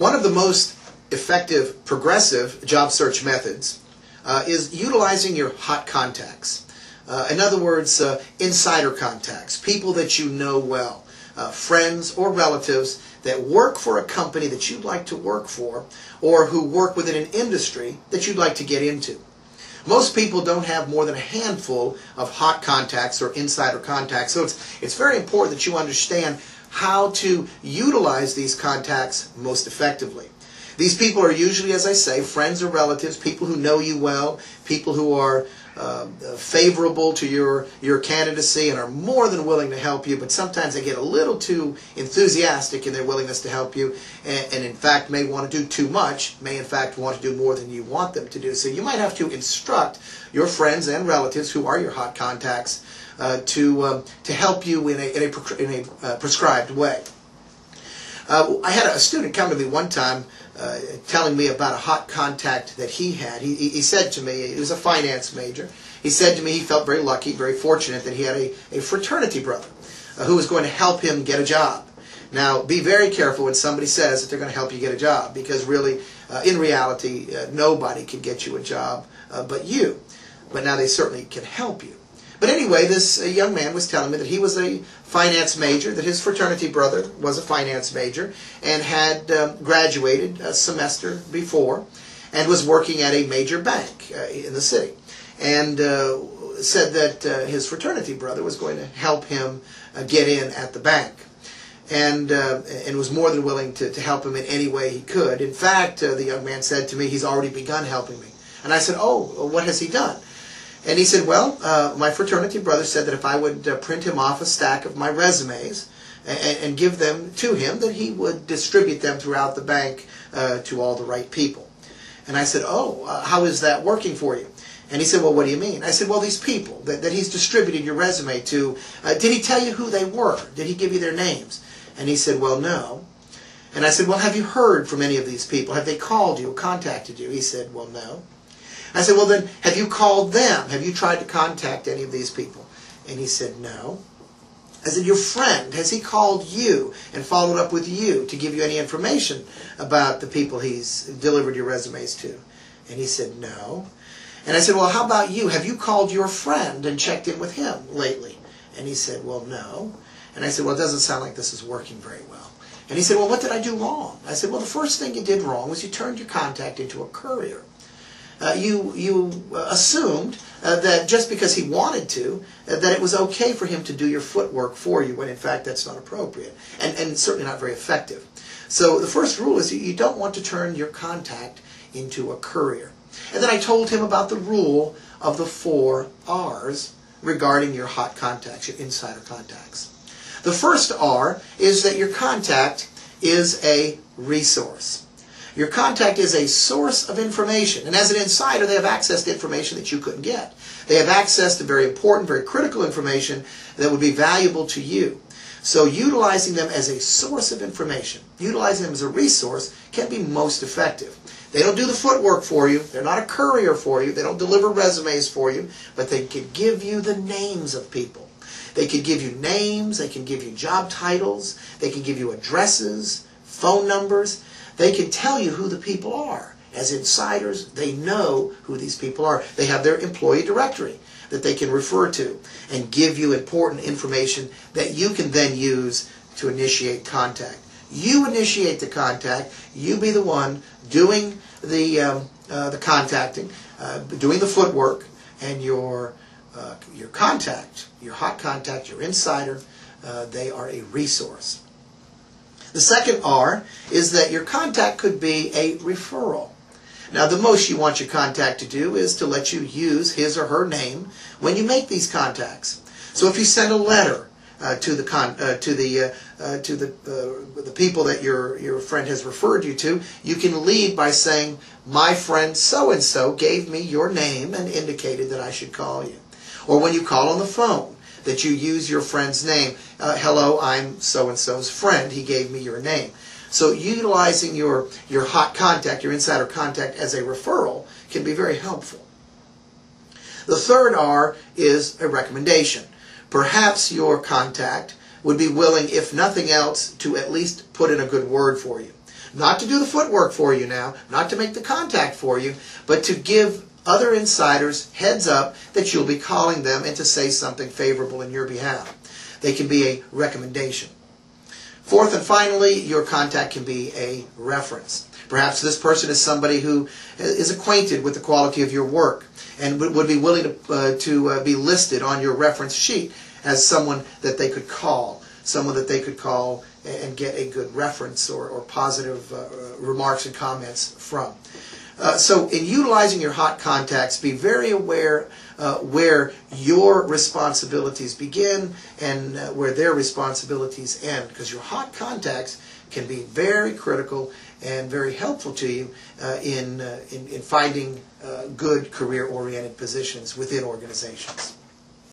One of the most effective progressive job search methods is utilizing your hot contacts. In other words, insider contacts, people that you know well, friends or relatives that work for a company that you'd like to work for, or who work within an industry that you'd like to get into. Most people don't have more than a handful of hot contacts or insider contacts, so it's very important that you understand how to utilize these contacts most effectively. These people are usually, as I say, friends or relatives, people who know you well, people who are favorable to your candidacy and are more than willing to help you, but sometimes they get a little too enthusiastic in their willingness to help you, and in fact may want to do too much, may in fact want to do more than you want them to do. So you might have to instruct your friends and relatives who are your hot contacts to help you in a prescribed way. I had a student come to me one time telling me about a hot contact that he had. He said to me, he was a finance major, he said to me he felt very lucky, very fortunate that he had a fraternity brother who was going to help him get a job. Now, be very careful when somebody says that they're going to help you get a job, because really, in reality, nobody can get you a job but you. But now they certainly can help you. But anyway, this young man was telling me that he was a finance major, that his fraternity brother was a finance major, and had graduated a semester before, and was working at a major bank in the city. And said that his fraternity brother was going to help him get in at the bank. And was more than willing to help him in any way he could. In fact, the young man said to me, he's already begun helping me. And I said, oh, what has he done? And he said, well, my fraternity brother said that if I would print him off a stack of my resumes and give them to him, that he would distribute them throughout the bank to all the right people. And I said, oh, how is that working for you? And he said, well, what do you mean? I said, well, these people that he's distributed your resume to, did he tell you who they were? Did he give you their names? And he said, well, no. And I said, well, have you heard from any of these people? Have they called you or contacted you? He said, well, no. I said, well then, have you called them? Have you tried to contact any of these people? And he said, no. I said, your friend, has he called you and followed up with you to give you any information about the people he's delivered your resumes to? And he said, no. And I said, well, how about you? Have you called your friend and checked in with him lately? And he said, well, no. And I said, well, it doesn't sound like this is working very well. And he said, well, what did I do wrong? I said, well, the first thing you did wrong was you turned your contact into a courier. You assumed that just because he wanted to, that it was okay for him to do your footwork for you, when in fact that's not appropriate, and certainly not very effective. So the first rule is you don't want to turn your contact into a courier. And then I told him about the rule of the 4 R's regarding your hot contacts, your insider contacts. The first R is that your contact is a resource. Your contact is a source of information. And as an insider, they have access to information that you couldn't get. They have access to very important, very critical information that would be valuable to you. So utilizing them as a source of information, utilizing them as a resource, can be most effective. They don't do the footwork for you. They're not a courier for you. They don't deliver resumes for you. But they can give you the names of people. They can give you names. They can give you job titles. They can give you addresses, phone numbers. They can tell you who the people are. As insiders, they know who these people are. They have their employee directory that they can refer to and give you important information that you can then use to initiate contact. You initiate the contact. You be the one doing the contacting, doing the footwork, and your contact, your hot contact, your insider, they are a resource. The second R is that your contact could be a referral. Now, the most you want your contact to do is to let you use his or her name when you make these contacts. So if you send a letter to the people that your friend has referred you to, you can lead by saying, my friend so-and-so gave me your name and indicated that I should call you. Or when you call on the phone, that you use your friend's name. Hello, I'm so-and-so's friend. He gave me your name. So utilizing your hot contact, your insider contact as a referral can be very helpful. The third R is a recommendation. Perhaps your contact would be willing, if nothing else, to at least put in a good word for you. Not to do the footwork for you now, not to make the contact for you, but to give other insiders heads up that you'll be calling them and to say something favorable in your behalf. They can be a recommendation. Fourth and finally, your contact can be a reference. Perhaps this person is somebody who is acquainted with the quality of your work and would be willing to be listed on your reference sheet as someone that they could call, and get a good reference or positive remarks and comments from. So in utilizing your hot contacts, be very aware where your responsibilities begin and where their responsibilities end, because your hot contacts can be very critical and very helpful to you in finding good career-oriented positions within organizations.